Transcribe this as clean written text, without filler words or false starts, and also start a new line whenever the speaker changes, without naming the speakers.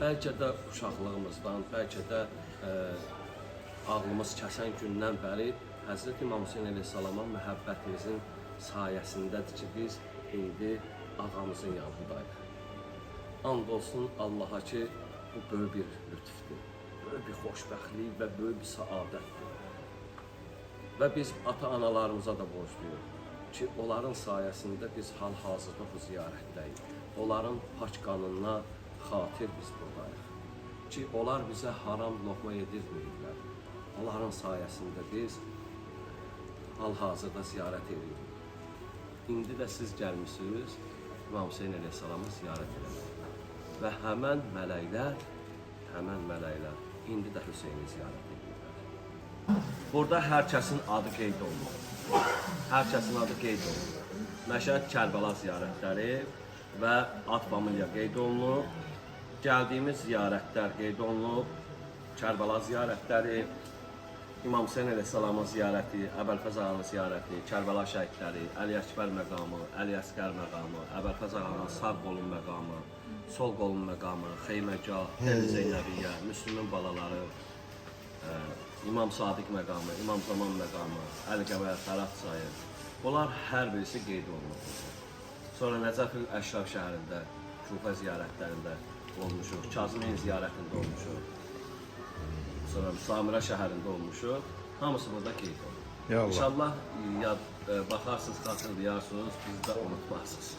bəlkə də uşaqlığımızdan, bəlkə də ağlımız kəsən gündən bəri Həzrət İmam Hüseyn əleyhissalama məhəbbətimizin sayəsindədir ki, biz indi ağamızın yanındayıq. And olsun Allaha ki, bu böyük bir lütfdir, böyük bir xoşbəxtlik və böyük bir səadətdir. Və biz ata-analarımıza da borcluyuq ki, onların sayəsində biz hal-hazırda bu ziyarətdəyik. Onların paç qanına xatir biz buradayıq. Ki, onlar bizə haram lokma yedirməyiblər. Onların sayəsində biz hal-hazırda ziyarət edirik. İndi də siz gəlmişsiniz İmam Hüseyn əleyhissalamı ziyarət edirik. Və həmən mələklər indi də Hüseyni ziyarət edirlər. Burada hər kəsin adı qeyd olunur. Hər kəsin adı qeyd olunur. Məşəd Kərbəla ziyarətləri və At Familiya qeyd olunur. Gəldiyimiz ziyarətlər qeyd olunub. Kərbəla ziyarətləri, İmam Hüseyn əleyhissalamın ziyarəti, Əbəlfəz ağanın ziyarəti, Kərbəla şəhidləri, Əli Əkbər məqamı, Əli Əsqər məqamı, Əbəlfəz ağanın sağ qolun məqamı, sol qolun məqamı, Xeyməcah, Zeynəbiyyə, Müslümin balaları, İmam Sadiq məqamı, İmam Zaman məqamı, Əli-Qəbəyə, Fərad çayı. Bunlar hər birisi qeyd olunur. Sonra Nəcəf-ül Əşraf şəhərində, Kufə ziyarətlərində olmuşuq, Kazımin ziyarətində olmuşuq. Sonra Samirə şəhərində olmuşuq. Hamısı burada qeyd olunur. İnşallah baxarsınız, xatırlayarsınız, bizi də unutmazsınız.